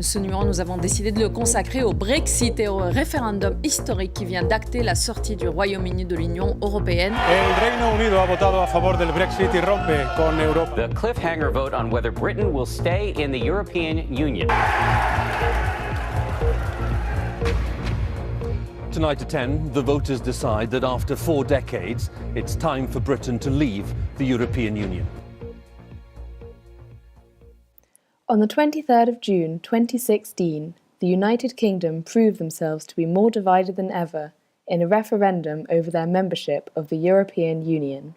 Ce numéro, nous avons décidé de le consacrer au Brexit et au référendum historique qui vient d'acter la sortie du Royaume-Uni de l'Union européenne. El Reino Unido ha votado a favor del Brexit y rompe con Europa. The cliffhanger vote on whether Britain will stay in the European Union. Tonight at 10, the voters decide that after 4 decades, it's time for Britain to leave the European Union. On the 23rd of June 2016, the United Kingdom proved themselves to be more divided than ever in a referendum over their membership of the European Union.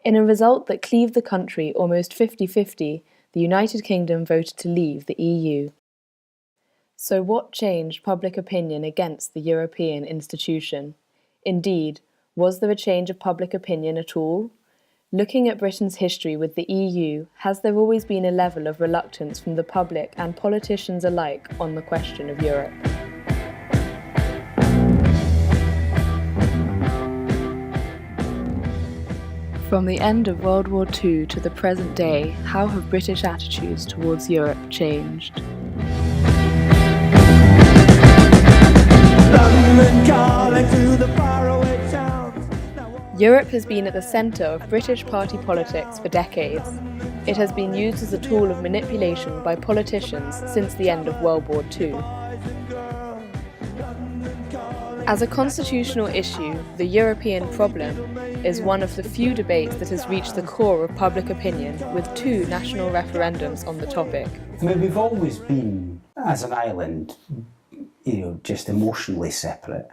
In a result that cleaved the country almost 50-50, the United Kingdom voted to leave the EU. So what changed public opinion against the European institution? Indeed, was there a change of public opinion at all? Looking at Britain's history with the EU, has there always been a level of reluctance from the public and politicians alike on the question of Europe? From the end of World War II to the present day, how have British attitudes towards Europe changed? Europe has been at the centre of British party politics for decades. It has been used as a tool of manipulation by politicians since the end of World War II. As a constitutional issue, the European problem is one of the few debates that has reached the core of public opinion, with 2 national referendums on the topic. I mean, we've always been, as an island, just emotionally separate.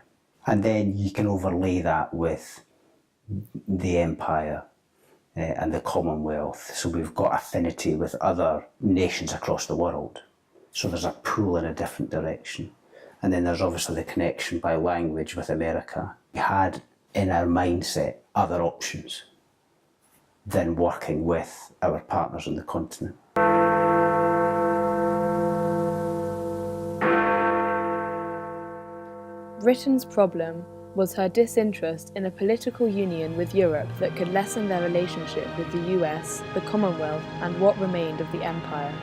And then you can overlay that with the Empire and the Commonwealth. So we've got affinity with other nations across the world. So there's a pull in a different direction. And then there's obviously the connection by language with America. We had in our mindset other options than working with our partners on the continent. Britain's problem was her disinterest in a political union with Europe that could lessen their relationship with the US, the Commonwealth, and what remained of the Empire.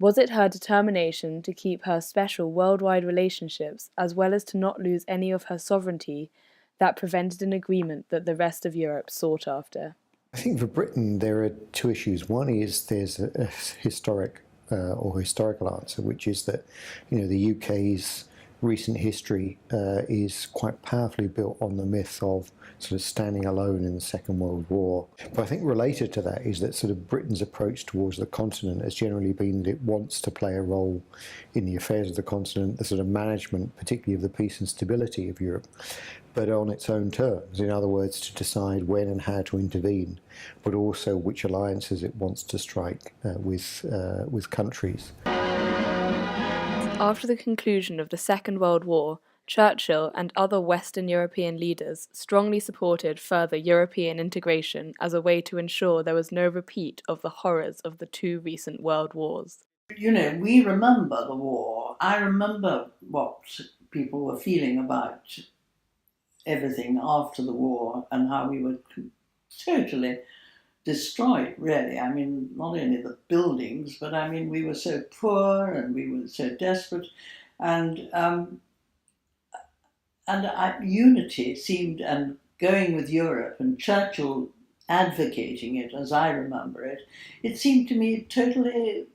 Was it her determination to keep her special worldwide relationships as well as to not lose any of her sovereignty that prevented an agreement that the rest of Europe sought after? I think for Britain there are 2 issues. One is there's a historic or historical answer, which is that the UK's recent history is quite powerfully built on the myth of sort of standing alone in the Second World War. But I think related to that is that sort of Britain's approach towards the continent has generally been that it wants to play a role in the affairs of the continent, the sort of management, particularly of the peace and stability of Europe, but on its own terms. In other words, to decide when and how to intervene, but also which alliances it wants to strike with countries. After the conclusion of the Second World War, Churchill and other Western European leaders strongly supported further European integration as a way to ensure there was no repeat of the horrors of the 2 recent world wars. We remember the war. I remember what people were feeling about everything after the war and how we were totally destroyed, really. I mean, not only the buildings, but I mean, we were so poor and we were so desperate, and unity seemed, and going with Europe and Churchill advocating it, as I remember it, it seemed to me totally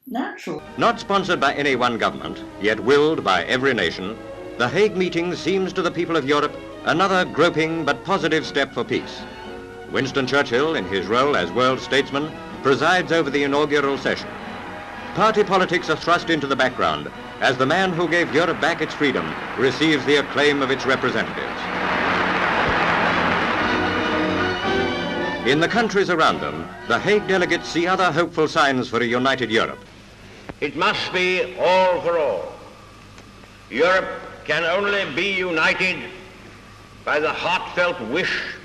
natural. Not sponsored by any one government, yet willed by every nation, the Hague meeting seems to the people of Europe another groping but positive step for peace. Winston Churchill, in his role as world statesman, presides over the inaugural session. Party politics are thrust into the background as the man who gave Europe back its freedom receives the acclaim of its representatives. In the countries around them, the Hague delegates see other hopeful signs for a united Europe. It must be all for all. Europe can only be united by the heartfelt wish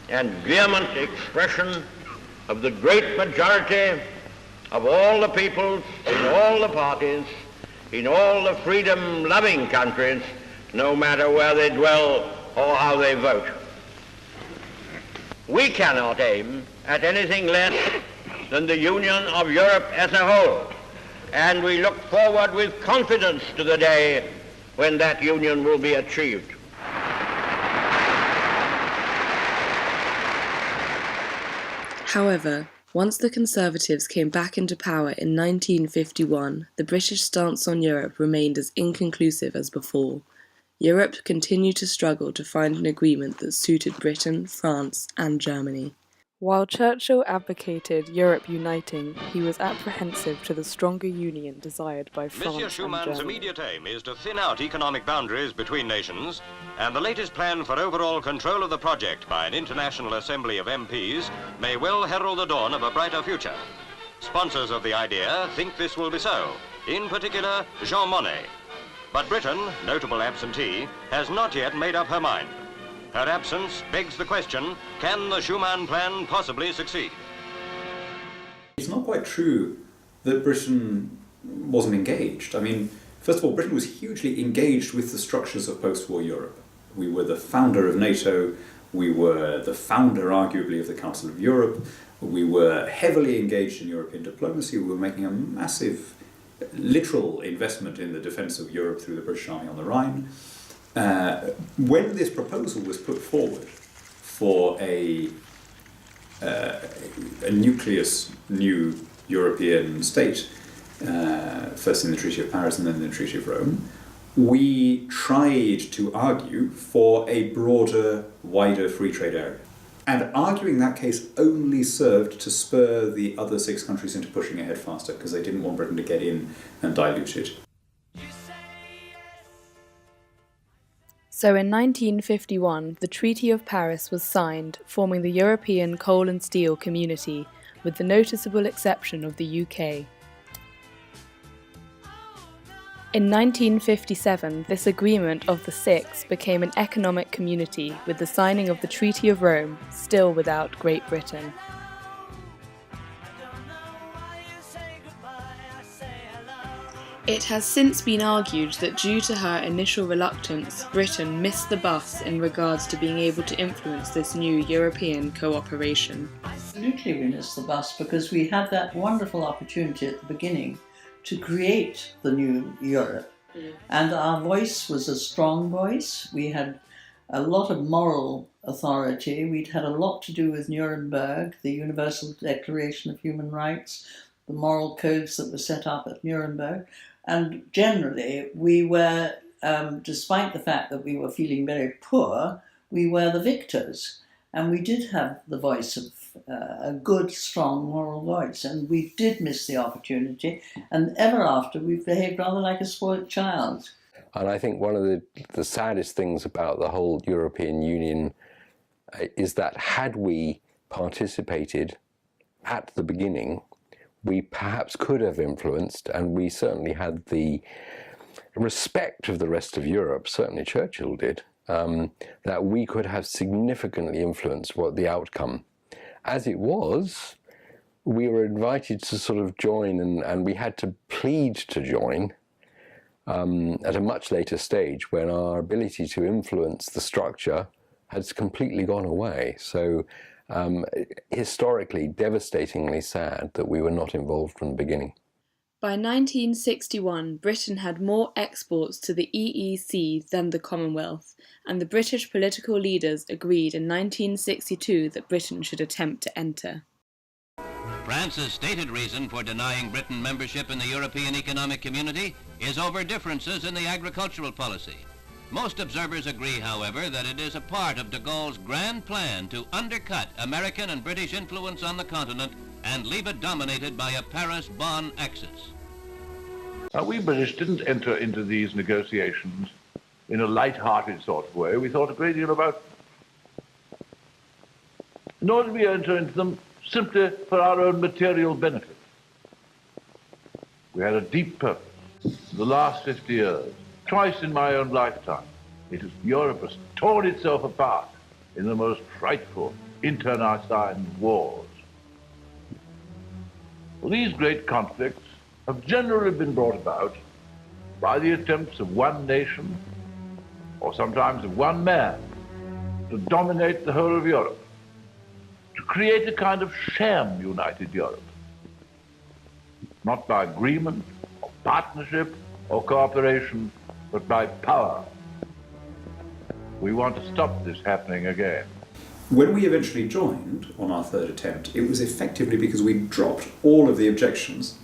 and vehement expression of the great majority of all the peoples, in all the parties, in all the freedom-loving countries, no matter where they dwell or how they vote. We cannot aim at anything less than the union of Europe as a whole, and we look forward with confidence to the day when that union will be achieved. However, once the Conservatives came back into power in 1951, the British stance on Europe remained as inconclusive as before. Europe continued to struggle to find an agreement that suited Britain, France, and Germany. While Churchill advocated Europe uniting, he was apprehensive to the stronger union desired by France Monsieur and Schumann's Germany. immediate aim is to thin out economic boundaries between nations, and the latest plan for overall control of the project by an international assembly of MPs may well herald the dawn of a brighter future. Sponsors of the idea think this will be so, in particular Jean Monnet. But Britain, notable absentee, has not yet made up her mind. Her absence begs the question, can the Schuman plan possibly succeed? It's not quite true that Britain wasn't engaged. I mean, first of all, Britain was hugely engaged with the structures of post-war Europe. We were the founder of NATO, we were the founder, arguably, of the Council of Europe, we were heavily engaged in European diplomacy, we were making a massive, literal investment in the defence of Europe through the British Army on the Rhine. When this proposal was put forward for a nucleus new European state, first in the Treaty of Paris and then in the Treaty of Rome, we tried to argue for a broader, wider free trade area. And arguing that case only served to spur the other 6 countries into pushing ahead faster, because they didn't want Britain to get in and dilute it. So in 1951, the Treaty of Paris was signed, forming the European coal and steel community, with the noticeable exception of the UK. In 1957, this agreement of the 6 became an economic community with the signing of the Treaty of Rome, still without Great Britain. It has since been argued that due to her initial reluctance, Britain missed the bus in regards to being able to influence this new European cooperation. Absolutely we missed the bus, because we had that wonderful opportunity at the beginning to create the new Europe. And our voice was a strong voice. We had a lot of moral authority. We'd had a lot to do with Nuremberg, the Universal Declaration of Human Rights, the moral codes that were set up at Nuremberg. And generally, we were, despite the fact that we were feeling very poor, we were the victors. And we did have the voice of a good, strong moral voice. And we did miss the opportunity. And ever after, we've behaved rather like a spoiled child. And I think one of the saddest things about the whole European Union is that had we participated at the beginning, we perhaps could have influenced, and we certainly had the respect of the rest of Europe, certainly Churchill did, that we could have significantly influenced what the outcome. As it was, we were invited to sort of join, and we had to plead to join at a much later stage when our ability to influence the structure has completely gone away. So historically, devastatingly sad that we were not involved from the beginning. By 1961, Britain had more exports to the EEC than the Commonwealth, and the British political leaders agreed in 1962 that Britain should attempt to enter. France's stated reason for denying Britain membership in the European Economic Community is over differences in the agricultural policy. Most observers agree, however, that it is a part of de Gaulle's grand plan to undercut American and British influence on the continent and leave it dominated by a Paris-Bonn axis. Now, we British didn't enter into these negotiations in a light-hearted sort of way. We thought a great deal about them. Nor did we enter into them simply for our own material benefit. We had a deep purpose. In the last 50 years, twice in my own lifetime, Europe has torn itself apart in the most frightful internecine wars. Well, these great conflicts have generally been brought about by the attempts of one nation, or sometimes of one man, to dominate the whole of Europe, to create a kind of sham united Europe, not by agreement, or partnership, or cooperation, but by power. We want to stop this happening again. When we eventually joined on our third attempt, it was effectively because we dropped all of the objections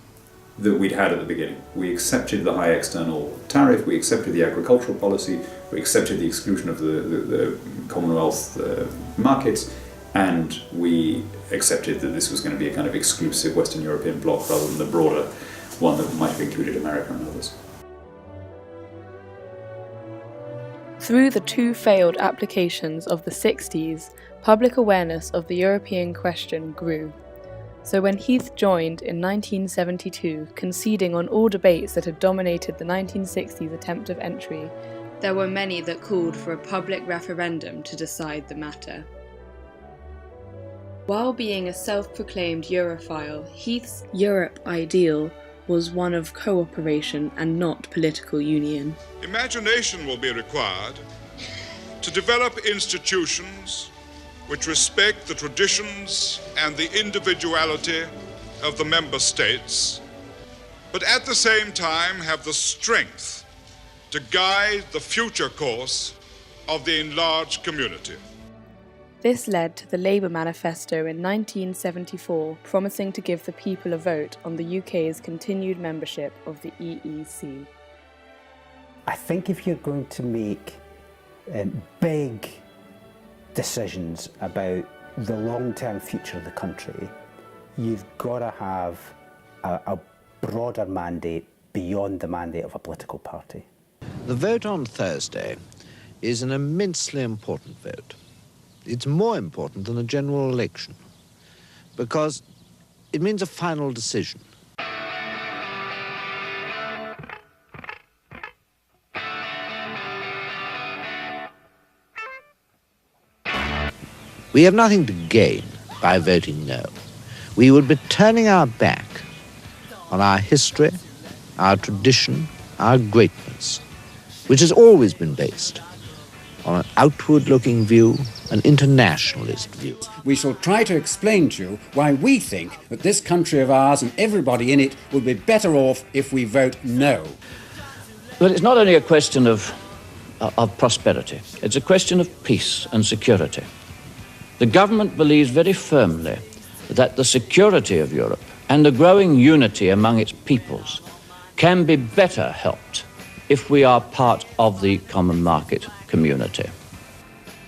that we'd had at the beginning. We accepted the high external tariff, we accepted the agricultural policy, we accepted the exclusion of the Commonwealth markets, and we accepted that this was going to be a kind of exclusive Western European bloc rather than the broader one that might have included America and others. Through the two failed applications of the 60s, public awareness of the European question grew. So when Heath joined in 1972, conceding on all debates that had dominated the 1960s attempt of entry, there were many that called for a public referendum to decide the matter. While being a self-proclaimed Europhile, Heath's Europe ideal was one of cooperation and not political union. Imagination will be required to develop institutions which respect the traditions and the individuality of the member states, but at the same time have the strength to guide the future course of the enlarged community. This led to the Labour Manifesto in 1974, promising to give the people a vote on the UK's continued membership of the EEC. I think if you're going to make big decisions about the long-term future of the country, you've got to have a broader mandate beyond the mandate of a political party. The vote on Thursday is an immensely important vote. It's more important than a general election because it means a final decision. We have nothing to gain by voting no. We would be turning our back on our history, our tradition, our greatness, which has always been based on an outward-looking view, an internationalist view. We shall try to explain to you why we think that this country of ours and everybody in it will be better off if we vote no. But it's not only a question of prosperity, it's a question of peace and security. The government believes very firmly that the security of Europe and the growing unity among its peoples can be better helped if we are part of the common market community.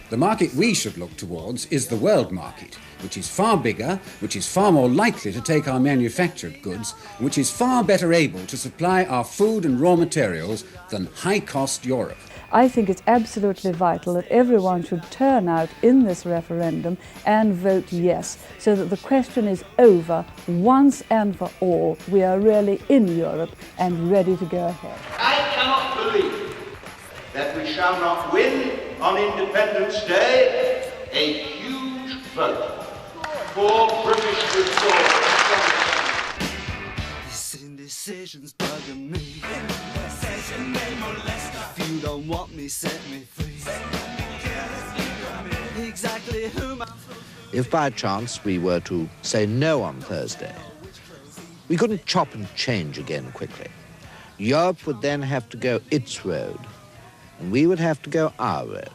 The market we should look towards is the world market, which is far bigger, which is far more likely to take our manufactured goods, which is far better able to supply our food and raw materials than high-cost Europe. I think it's absolutely vital that everyone should turn out in this referendum and vote yes, so that the question is over once and for all. We are really in Europe and ready to go ahead. I cannot believe that we shall not win on Independence Day a huge vote for British withdrawal. These indecisions bugging me. If you don't want me, set me free. Exactly whom If by chance we were to say no on Thursday, we couldn't chop and change again quickly. Europe would then have to go its road, and we would have to go our road.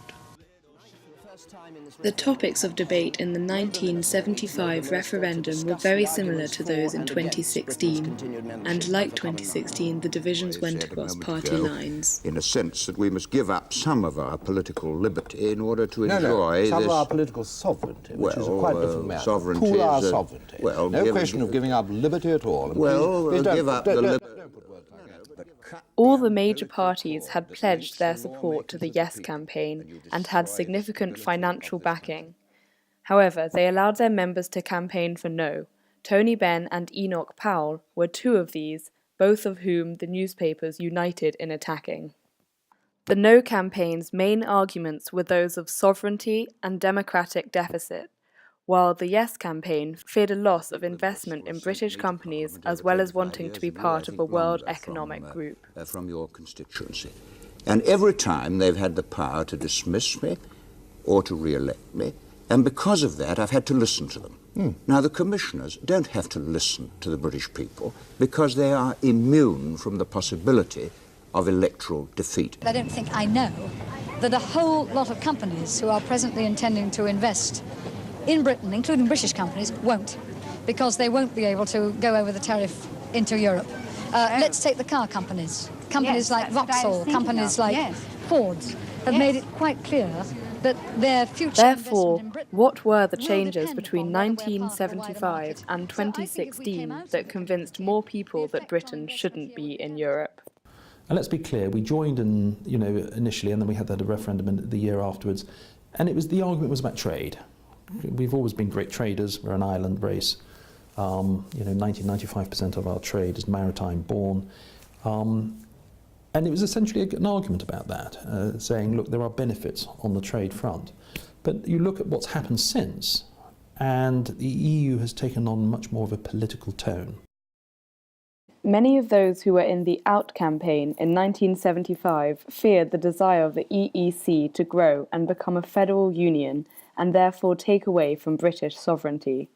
The topics of debate in the 1975 referendum were very similar to those in 2016, and like 2016, the divisions went across party lines. In a sense that we must give up some of our political liberty in order to enjoy some this... of our political sovereignty, which is a quite different matter. Sovereignty Pool our is, sovereignty. well, no question of giving up liberty at all. And well, please give up the liberty. All the major parties had pledged their support to the Yes campaign and had significant financial backing. However, they allowed their members to campaign for No. Tony Benn and Enoch Powell were two of these, both of whom the newspapers united in attacking. The No campaign's main arguments were those of sovereignty and democratic deficit, while the Yes campaign feared a loss of investment in British companies as well as wanting to be part of a world economic group. From your constituency. And every time they've had the power to dismiss me or to re-elect me, and because of that I've had to listen to them. Now the commissioners don't have to listen to the British people because they are immune from the possibility of electoral defeat. I don't think I know that a whole lot of companies who are presently intending to invest in Britain, including British companies, won't, because they won't be able to go over the tariff into Europe. Let's take the car companies. Companies like Vauxhall, companies like Ford's have made it quite clear that their future Therefore, investment in Britain what were the changes between 1975 and 2016 that convinced more people that Britain shouldn't be in Europe? And let's be clear, we joined initially, and then we had that referendum in the year afterwards, and the argument was about trade. We've always been great traders. We're an island race. 95% of our trade is maritime born. And it was essentially an argument about that, saying, look, there are benefits on the trade front. But you look at what's happened since, and the EU has taken on much more of a political tone. Many of those who were in the Out campaign in 1975 feared the desire of the EEC to grow and become a federal union and therefore take away from British sovereignty.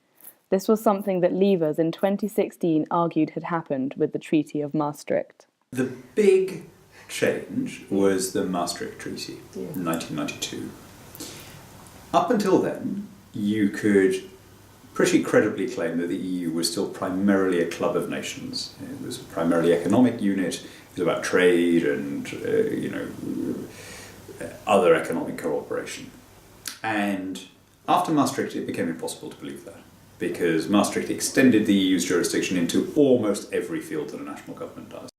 This was something that Leavers in 2016 argued had happened with the Treaty of Maastricht. The big change was the Maastricht Treaty in 1992. Up until then, you could pretty credibly claim that the EU was still primarily a club of nations. It was a primarily economic unit. It was about trade and other economic cooperation. And after Maastricht, it became impossible to believe that, because Maastricht extended the EU's jurisdiction into almost every field that a national government does.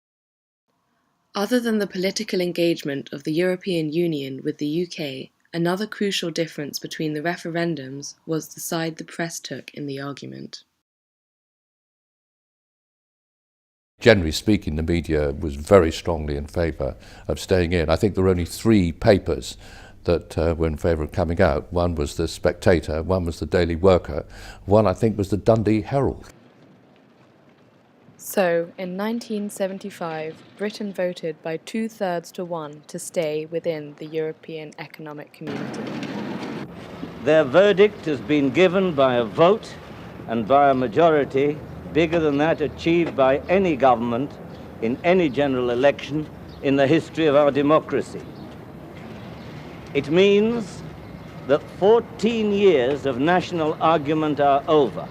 Other than the political engagement of the European Union with the UK, another crucial difference between the referendums was the side the press took in the argument. Generally speaking, the media was very strongly in favour of staying in. I think there were only 3 papers that were in favour of coming out. One was the Spectator, one was the Daily Worker, one I think was the Dundee Herald. So, in 1975, Britain voted by 2/3 to 1 to stay within the European Economic Community. Their verdict has been given by a vote and by a majority bigger than that achieved by any government in any general election in the history of our democracy. It means that 14 years of national argument are over.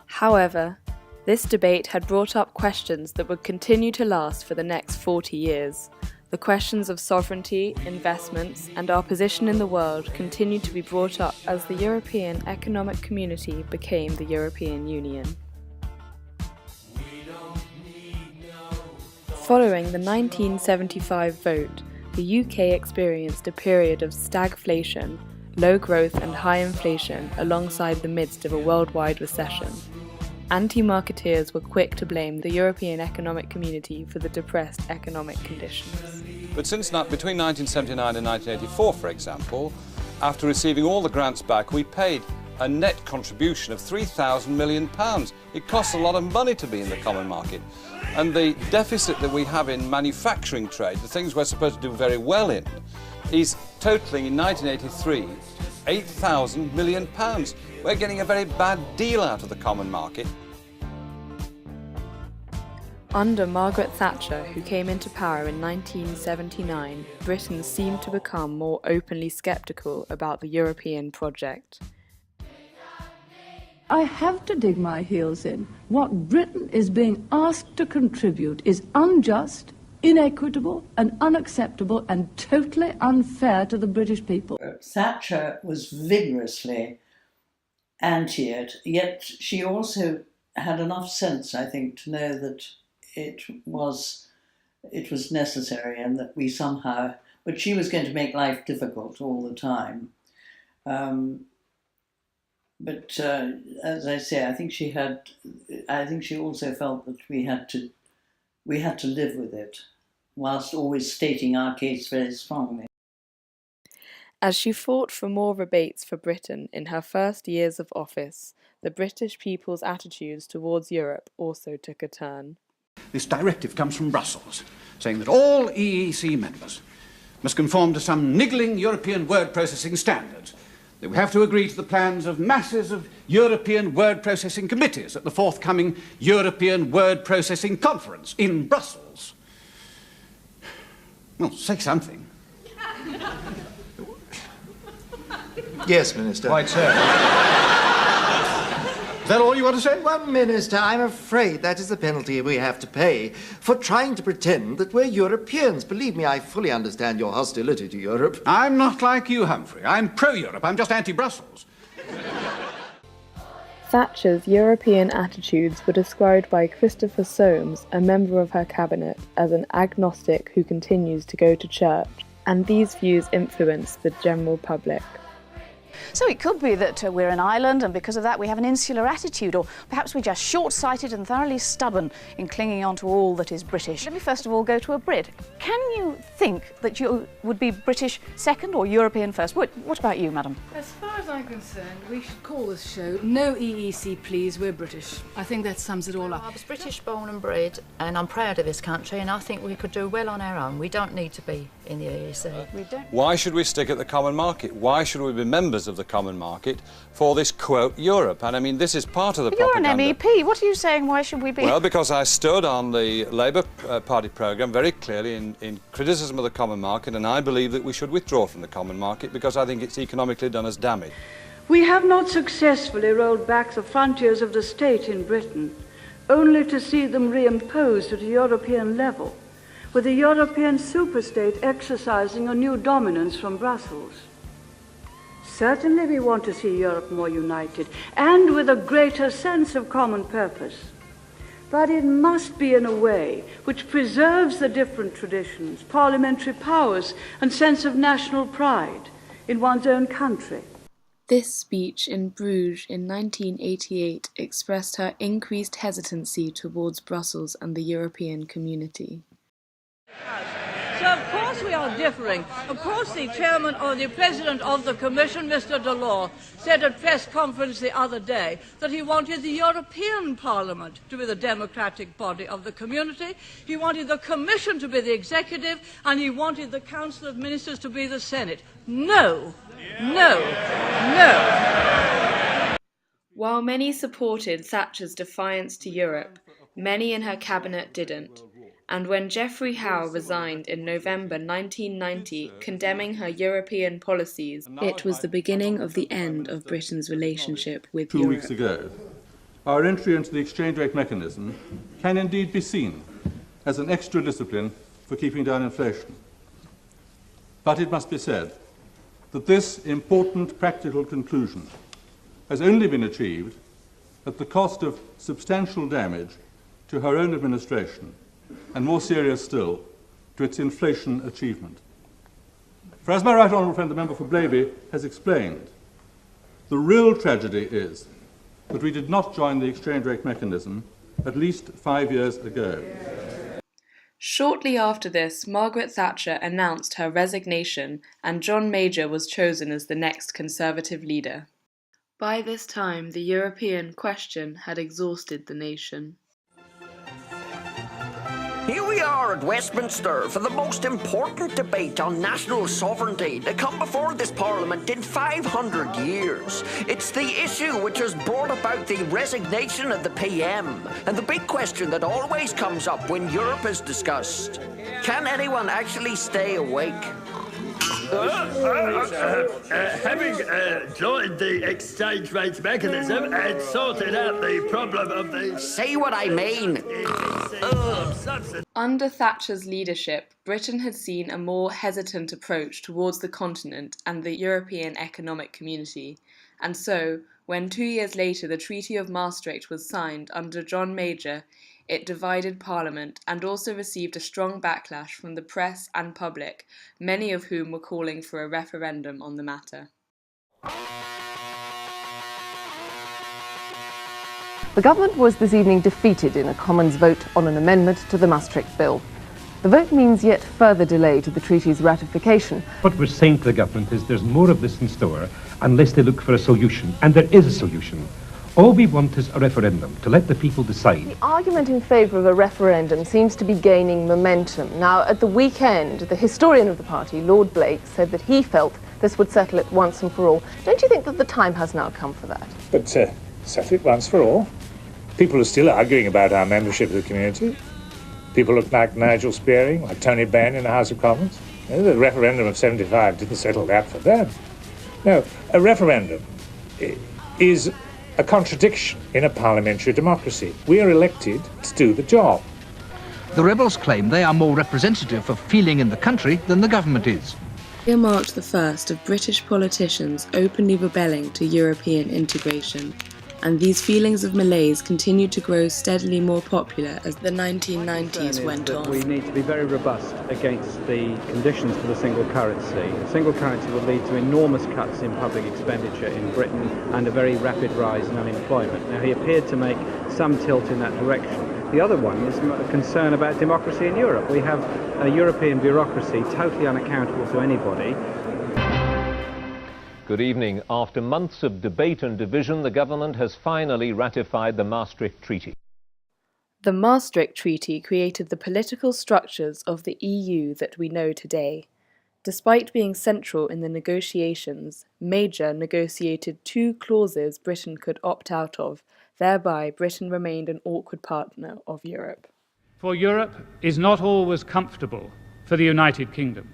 However, this debate had brought up questions that would continue to last for the next 40 years. The questions of sovereignty, investments, and our position in the world continued to be brought up as the European Economic Community became the European Union. Following the 1975 vote, the UK experienced a period of stagflation, low growth and high inflation alongside the midst of a worldwide recession. Anti-marketeers were quick to blame the European Economic Community for the depressed economic conditions. But between 1979 and 1984, for example, after receiving all the grants back, we paid a net contribution of £3,000 million. It costs a lot of money to be in the common market. And the deficit that we have in manufacturing trade, the things we're supposed to do very well in, is totaling in 1983 £8,000 million. We're getting a very bad deal out of the common market. Under Margaret Thatcher, who came into power in 1979, Britain seemed to become more openly sceptical about the European project. I have to dig my heels in. What Britain is being asked to contribute is unjust, inequitable and unacceptable and totally unfair to the British people. Thatcher was vigorously anti it, yet she also had enough sense, I think, to know that it was necessary and that we somehow, but she was going to make life difficult all the time. But as I say, I think she also felt that we had to live with it, whilst always stating our case very strongly. As she fought for more rebates for Britain in her first years of office, the British people's attitudes towards Europe also took a turn. This directive comes from Brussels, saying that all EEC members must conform to some niggling European word processing standards. They will have to agree to the plans of masses of European word processing committees at the forthcoming European Word Processing Conference in Brussels. Well, say something. Yes, Minister. Quite so. Is that all you want to say? Well, Minister, I'm afraid that is the penalty we have to pay for trying to pretend that we're Europeans. Believe me, I fully understand your hostility to Europe. I'm not like you, Humphrey. I'm pro-Europe. I'm just anti-Brussels. Thatcher's European attitudes were described by Christopher Soames, a member of her cabinet, as an agnostic who continues to go to church, and these views influenced the general public. So it could be that we're an island and because of that we have an insular attitude, or perhaps we're just short-sighted and thoroughly stubborn in clinging on to all that is British. Let me first of all go to a Brit. Can you think that you would be British second or European first? What about you, madam? As far as I'm concerned, we should call this show No EEC Please, We're British. I think that sums it all up. I was British born and bred, and I'm proud of this country, and I think we could do well on our own. We don't need to be in the EEC. We don't. Why should we stick at the common market? Why should we be members of the common market for this, quote, Europe? And I mean, this is part of the propaganda. You're an MEP. What are you saying? Why should we be? Well, because I stood on the Labour Party programme very clearly in criticism of the common market, and I believe that we should withdraw from the common market because I think it's economically done us damage. We have not successfully rolled back the frontiers of the state in Britain, only to see them reimposed at a European level, with the European superstate exercising a new dominance from Brussels. Certainly we want to see Europe more united and with a greater sense of common purpose. But it must be in a way which preserves the different traditions, parliamentary powers and sense of national pride in one's own country. This speech in Bruges in 1988 expressed her increased hesitancy towards Brussels and the European community. So of course we are differing. Of course the chairman or the president of the Commission, Mr. Delors, said at press conference the other day that he wanted the European Parliament to be the democratic body of the community, he wanted the Commission to be the executive, and he wanted the Council of Ministers to be the Senate. No, no, no. While many supported Thatcher's defiance to Europe, many in her cabinet didn't. And when Geoffrey Howe resigned in November 1990, condemning her European policies, it was the beginning of the end of Britain's relationship with Europe. 2 weeks ago, our entry into the exchange rate mechanism can indeed be seen as an extra discipline for keeping down inflation. But it must be said that this important practical conclusion has only been achieved at the cost of substantial damage to her own administration, and more serious still, to its inflation achievement. For as my right honourable friend, the member for Blaby, has explained, the real tragedy is that we did not join the exchange rate mechanism at least 5 years ago. Shortly after this, Margaret Thatcher announced her resignation and John Major was chosen as the next Conservative leader. By this time, the European question had exhausted the nation. Here we are at Westminster for the most important debate on national sovereignty to come before this Parliament in 500 years. It's the issue which has brought about the resignation of the PM, and the big question that always comes up when Europe is discussed. Can anyone actually stay awake? Having joined the exchange rates mechanism and sorted out the problem of the... Say what I mean! Under Thatcher's leadership, Britain had seen a more hesitant approach towards the continent and the European Economic Community, and so, when 2 years later the Treaty of Maastricht was signed under John Major, it divided Parliament and also received a strong backlash from the press and public, many of whom were calling for a referendum on the matter. The government was this evening defeated in a Commons vote on an amendment to the Maastricht Bill. The vote means yet further delay to the treaty's ratification. What we're saying to the government is there's more of this in store unless they look for a solution, and there is a solution. All we want is a referendum to let the people decide. The argument in favour of a referendum seems to be gaining momentum. Now, at the weekend, the historian of the party, Lord Blake, said that he felt this would settle it once and for all. Don't you think that the time has now come for that? But settle it once for all? People are still arguing about our membership of the community. People look like Nigel Spearing, like Tony Benn in the House of Commons. The referendum of 75 didn't settle that for them. No, a referendum is a contradiction in a parliamentary democracy. We are elected to do the job. The rebels claim they are more representative of feeling in the country than the government is. Year marked the first of British politicians openly rebelling to European integration, and these feelings of malaise continued to grow steadily more popular as the 1990s went on. We need to be very robust against the conditions for the single currency. The single currency will lead to enormous cuts in public expenditure in Britain and a very rapid rise in unemployment. Now, he appeared to make some tilt in that direction. The other one is a concern about democracy in Europe. We have a European bureaucracy totally unaccountable to anybody. Good evening. After months of debate and division, the government has finally ratified the Maastricht Treaty. The Maastricht Treaty created the political structures of the EU that we know today. Despite being central in the negotiations, Major negotiated 2 clauses Britain could opt out of. Thereby, Britain remained an awkward partner of Europe. For Europe is not always comfortable for the United Kingdom.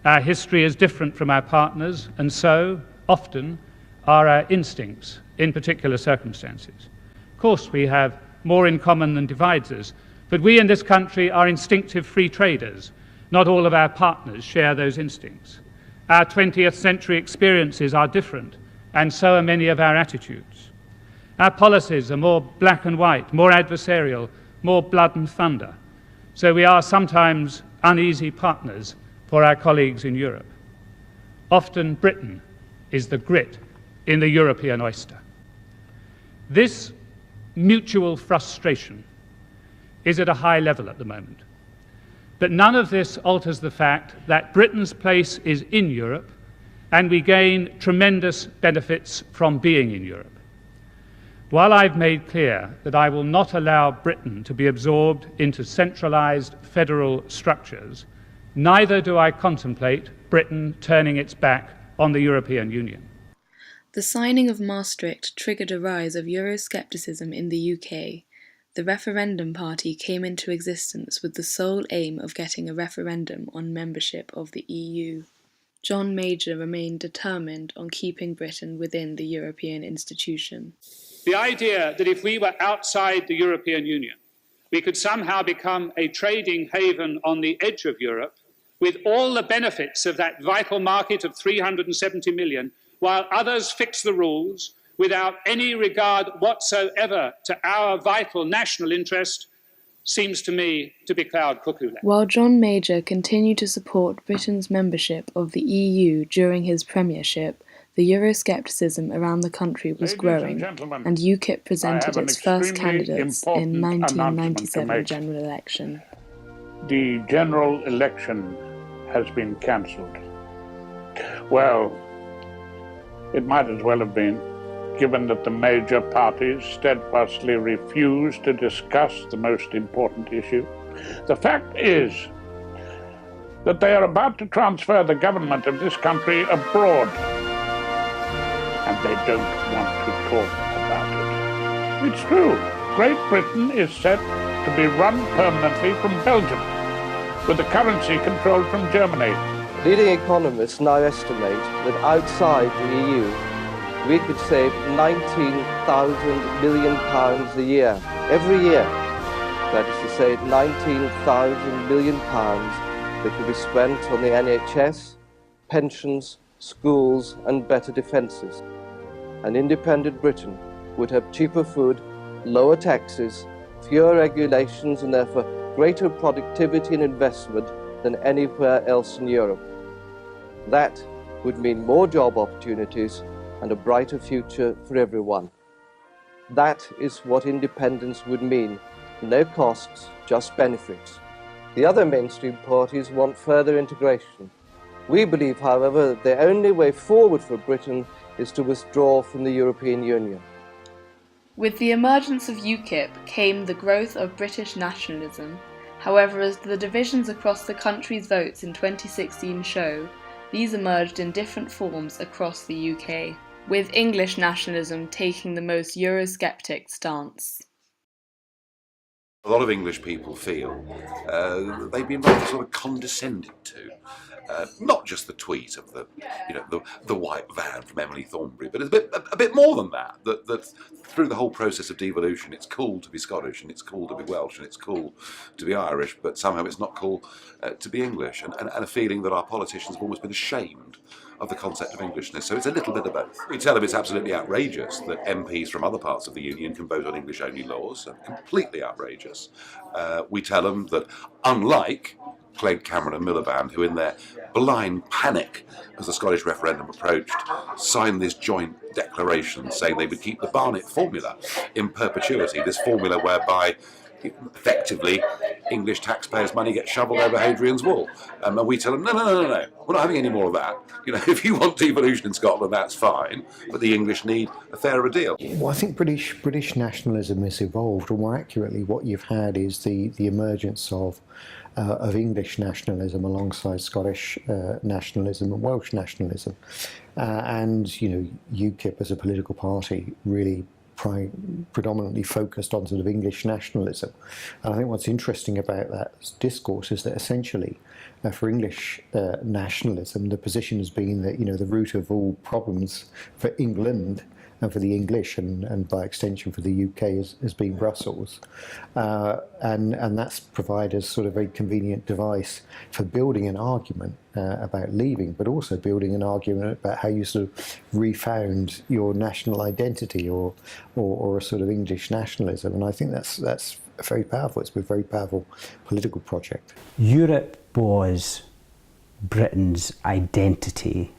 Our history is different from our partners, and so, often, are our instincts in particular circumstances. Of course, we have more in common than divides us, but we in this country are instinctive free traders. Not all of our partners share those instincts. Our 20th century experiences are different, and so are many of our attitudes. Our policies are more black and white, more adversarial, more blood and thunder. So we are sometimes uneasy partners for our colleagues in Europe. Often Britain is the grit in the European oyster. This mutual frustration is at a high level at the moment. But none of this alters the fact that Britain's place is in Europe, and we gain tremendous benefits from being in Europe. While I've made clear that I will not allow Britain to be absorbed into centralised federal structures, neither do I contemplate Britain turning its back on the European Union. The signing of Maastricht triggered a rise of Euroscepticism in the UK. The referendum party came into existence with the sole aim of getting a referendum on membership of the EU. John Major remained determined on keeping Britain within the European institution. The idea that if we were outside the European Union, we could somehow become a trading haven on the edge of Europe with all the benefits of that vital market of 370 million, while others fix the rules without any regard whatsoever to our vital national interest, seems to me to be cloud cuckoo land. While John Major continued to support Britain's membership of the EU during his premiership, the Euroscepticism around the country was growing, and UKIP presented its first candidates in 1997 general election. The general election has been cancelled. Well, it might as well have been, given that the major parties steadfastly refuse to discuss the most important issue. The fact is that they are about to transfer the government of this country abroad, and they don't want to talk about it. It's true. Great Britain is set to be run permanently from Belgium, with the currency controlled from Germany. Leading economists now estimate that outside the EU, we could save £19,000 million a year, every year. That is to say, £19,000 million that could be spent on the NHS, pensions, schools and better defences. An independent Britain would have cheaper food, lower taxes, fewer regulations and therefore greater productivity and investment than anywhere else in Europe. That would mean more job opportunities and a brighter future for everyone. That is what independence would mean. No costs, just benefits. The other mainstream parties want further integration. We believe, however, that the only way forward for Britain is to withdraw from the European Union. With the emergence of UKIP came the growth of British nationalism. However, as the divisions across the country's votes in 2016 show, these emerged in different forms across the UK, with English nationalism taking the most Eurosceptic stance. A lot of English people feel they've been rather sort of condescended to. Not just the tweet of the white van from Emily Thornberry, but it's a bit more than that. That through the whole process of devolution, it's cool to be Scottish and it's cool to be Welsh and it's cool to be Irish, but somehow it's not cool to be English, and a feeling that our politicians have almost been ashamed of the concept of Englishness. So it's a little bit of both. We tell them it's absolutely outrageous that MPs from other parts of the Union can vote on English-only laws. Completely outrageous. We tell them that, unlike Clegg, Cameron and Miliband, who in their blind panic as the Scottish referendum approached, signed this joint declaration saying they would keep the Barnett formula in perpetuity, this formula whereby effectively English taxpayers' money gets shoveled over Hadrian's Wall. And we tell them, no, we're not having any more of that. If you want devolution in Scotland, that's fine, but the English need a fairer deal. Well, I think British nationalism has evolved, or more accurately, what you've had is the emergence of English nationalism alongside Scottish nationalism and Welsh nationalism. And, UKIP as a political party really predominantly focused on sort of English nationalism. And I think what's interesting about that discourse is that essentially for English nationalism, the position has been that, the root of all problems for England and for the English and by extension for the UK has been Brussels. And that's provided a sort of very convenient device for building an argument about leaving, but also building an argument about how you sort of refound your national identity or a sort of English nationalism. And I think that's very powerful. It's been a very powerful political project. Europe was Britain's identity,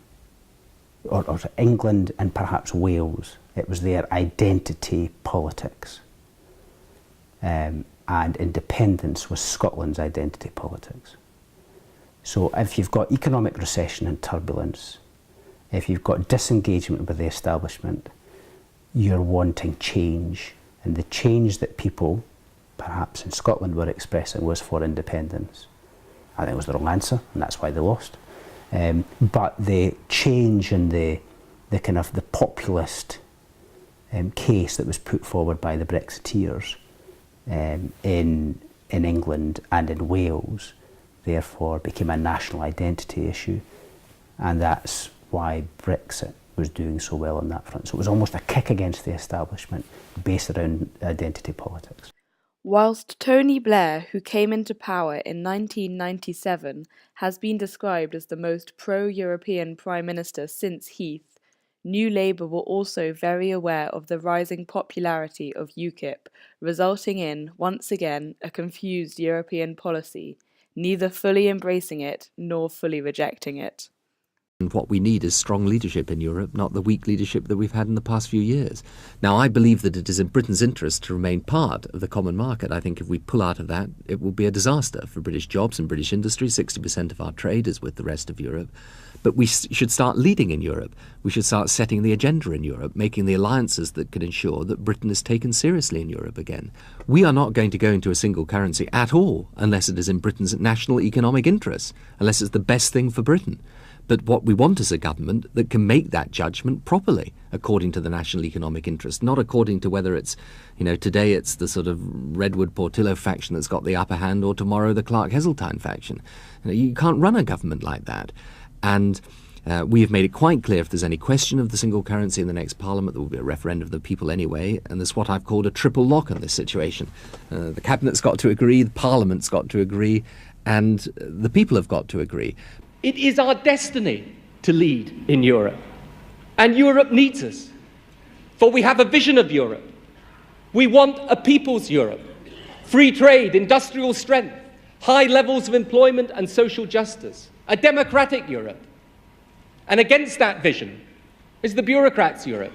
or England and perhaps Wales. It was their identity politics. And independence was Scotland's identity politics. So if you've got economic recession and turbulence, if you've got disengagement with the establishment, you're wanting change. And the change that people, perhaps in Scotland, were expressing was for independence. I think it was the wrong answer, and that's why they lost. But the change in the kind of the populist case that was put forward by the Brexiteers in England and in Wales, therefore became a national identity issue, and that's why Brexit was doing so well on that front. So it was almost a kick against the establishment based around identity politics. Whilst Tony Blair, who came into power in 1997, has been described as the most pro-European Prime Minister since Heath, New Labour were also very aware of the rising popularity of UKIP, resulting in, once again, a confused European policy, neither fully embracing it nor fully rejecting it. And what we need is strong leadership in Europe, not the weak leadership that we've had in the past few years. Now, I believe that it is in Britain's interest to remain part of the common market. I think if we pull out of that, it will be a disaster for British jobs and British industry. 60% of our trade is with the rest of Europe. But we should start leading in Europe. We should start setting the agenda in Europe, making the alliances that could ensure that Britain is taken seriously in Europe again. We are not going to go into a single currency at all unless it is in Britain's national economic interests, unless it's the best thing for Britain. But what we want is a government that can make that judgment properly according to the national economic interest, not according to whether it's, today it's the sort of Redwood Portillo faction that's got the upper hand or tomorrow the Clark Heseltine faction. You can't run a government like that. And we have made it quite clear if there's any question of the single currency in the next Parliament, there will be a referendum of the people anyway, and there's what I've called a triple lock in this situation. The Cabinet's got to agree, the Parliament's got to agree, and the people have got to agree. It is our destiny to lead in Europe, and Europe needs us, for we have a vision of Europe. We want a people's Europe, free trade, industrial strength, high levels of employment and social justice, a democratic Europe. And against that vision is the bureaucrats' Europe,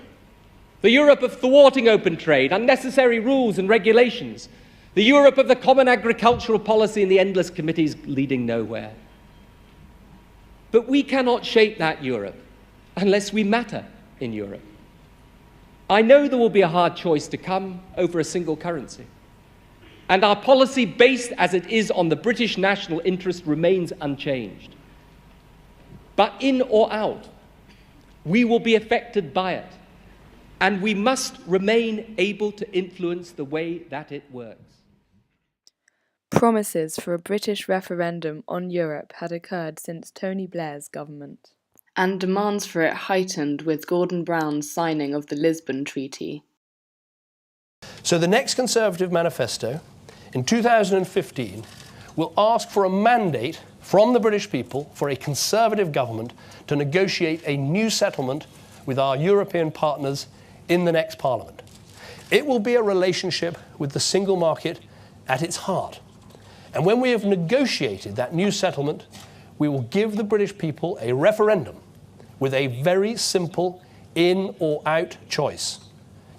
the Europe of thwarting open trade, unnecessary rules and regulations, The Europe of the common agricultural policy and the endless committees leading nowhere. But we cannot shape that Europe unless we matter in Europe. I know there will be a hard choice to come over a single currency. And our policy, based as it is on the British national interest, remains unchanged. But in or out, we will be affected by it. And we must remain able to influence the way that it works. Promises for a British referendum on Europe had occurred since Tony Blair's government, and demands for it heightened with Gordon Brown's signing of the Lisbon Treaty. So the next Conservative manifesto in 2015 will ask for a mandate from the British people for a Conservative government to negotiate a new settlement with our European partners in the next Parliament. It will be a relationship with the single market at its heart. And when we have negotiated that new settlement, we will give the British people a referendum with a very simple in or out choice: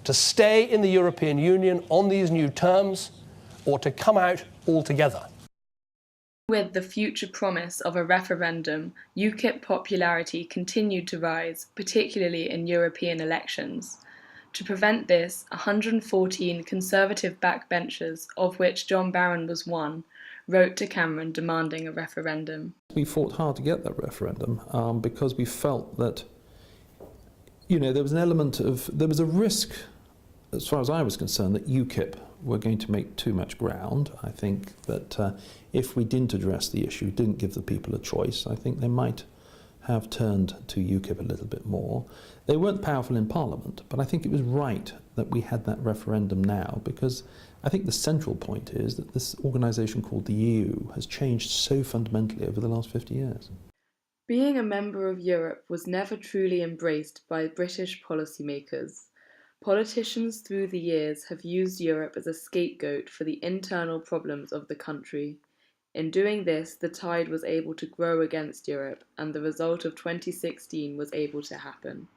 to stay in the European Union on these new terms or to come out altogether. With the future promise of a referendum, UKIP popularity continued to rise, particularly in European elections. To prevent this, 114 Conservative backbenchers, of which John Barron was one, wrote to Cameron demanding a referendum. We fought hard to get that referendum because we felt that, there was an element of, there was a risk, as far as I was concerned, that UKIP were going to make too much ground. I think that if we didn't address the issue, didn't give the people a choice, I think they might have turned to UKIP a little bit more. They weren't powerful in Parliament, but I think it was right that we had that referendum now, because I think the central point is that this organisation called the EU has changed so fundamentally over the last 50 years. Being a member of Europe was never truly embraced by British policymakers. Politicians through the years have used Europe as a scapegoat for the internal problems of the country. In doing this, the tide was able to grow against Europe, and the result of 2016 was able to happen.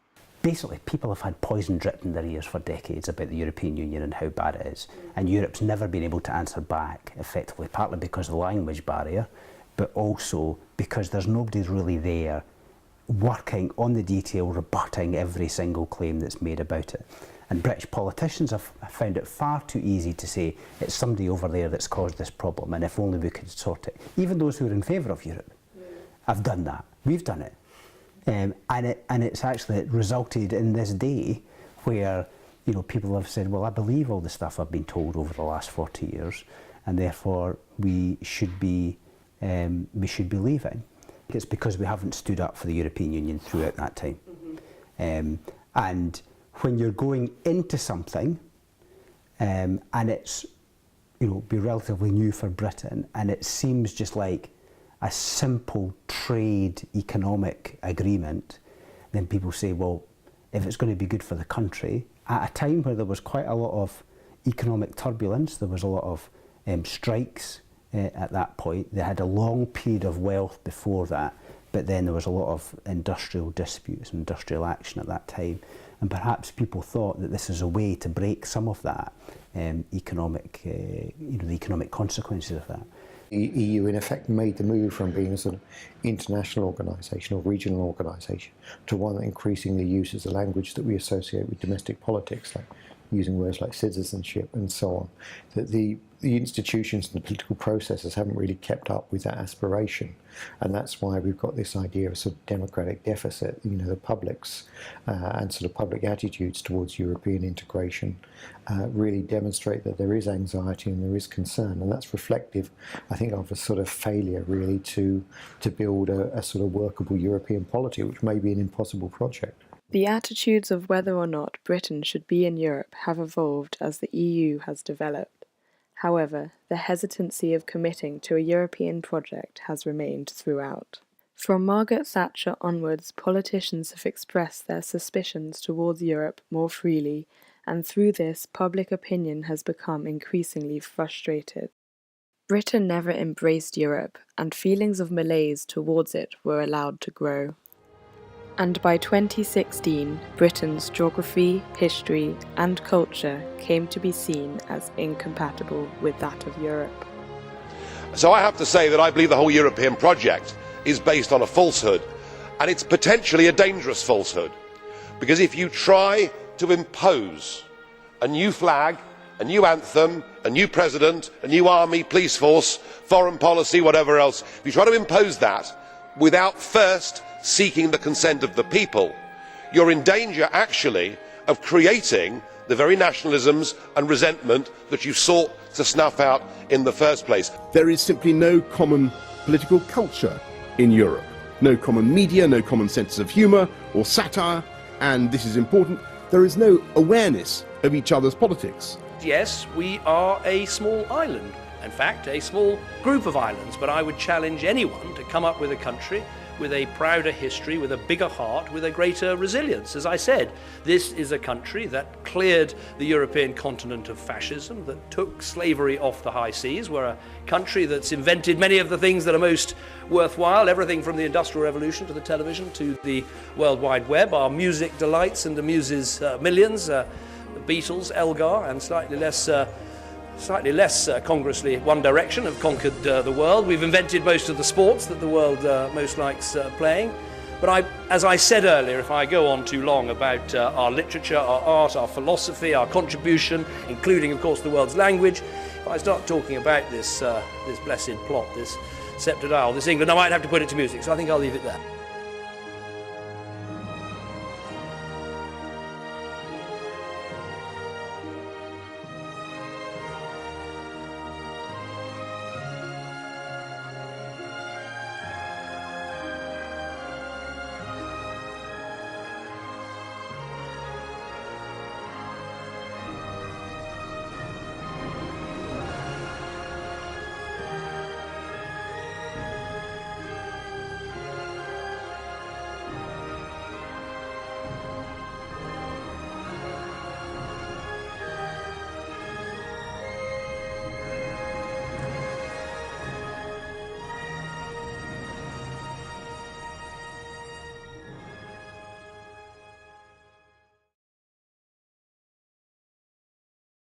Basically, people have had poison dripped in their ears for decades about the European Union and how bad it is. And Europe's never been able to answer back effectively, partly because of the language barrier, but also because there's nobody really there working on the detail, rebutting every single claim that's made about it. And British politicians have found it far too easy to say it's somebody over there that's caused this problem, and if only we could sort it. Even those who are in favour of Europe have done that. We've done it. And it's actually resulted in this day where people have said, well, I believe all the stuff I've been told over the last 40 years, and therefore we should be leaving. It's because we haven't stood up for the European Union throughout that time. And when you're going into something, and it's be relatively new for Britain, and it seems just like a simple trade economic agreement, then people say, well, if it's going to be good for the country, at a time where there was quite a lot of economic turbulence, there was a lot of strikes at that point. They had a long period of wealth before that, but then there was a lot of industrial disputes and industrial action at that time. And perhaps people thought that this is a way to break some of that the economic consequences of that. The EU, in effect, made the move from being a sort of international organisation or regional organisation to one that increasingly uses the language that we associate with domestic politics, like using words like citizenship and so on. That the institutions and the political processes haven't really kept up with that aspiration, and that's why we've got this idea of sort of democratic deficit. The public's and sort of public attitudes towards European integration really demonstrate that there is anxiety and there is concern, and that's reflective, I think, of a sort of failure really to build a sort of workable European polity, which may be an impossible project. The attitudes of whether or not Britain should be in Europe have evolved as the EU has developed. However, the hesitancy of committing to a European project has remained throughout. From Margaret Thatcher onwards, politicians have expressed their suspicions towards Europe more freely, and through this, public opinion has become increasingly frustrated. Britain never embraced Europe, and feelings of malaise towards it were allowed to grow. And by 2016, Britain's geography, history, and culture came to be seen as incompatible with that of Europe. So I have to say that I believe the whole European project is based on a falsehood, and it's potentially a dangerous falsehood, because if you try to impose a new flag, a new anthem, a new president, a new army, police force, foreign policy, whatever else, if you try to impose that without first seeking the consent of the people, you're in danger actually of creating the very nationalisms and resentment that you sought to snuff out in the first place. There is simply no common political culture in Europe. No common media, no common sense of humour or satire, and this is important, there is no awareness of each other's politics. Yes, we are a small island, in fact, a small group of islands, but I would challenge anyone to come up with a country with a prouder history, with a bigger heart, with a greater resilience. As I said, this is a country that cleared the European continent of fascism, that took slavery off the high seas. We're a country that's invented many of the things that are most worthwhile, everything from the Industrial Revolution to the television to the World Wide Web. Our music delights and amuses millions. The Beatles, Elgar, and slightly less congruously One Direction have conquered the world. We've invented most of the sports that the world most likes playing. But as I said earlier, if I go on too long about our literature, our art, our philosophy, our contribution, including, of course, the world's language, if I start talking about this blessed plot, this sceptred isle, this England, I might have to put it to music, so I think I'll leave it there.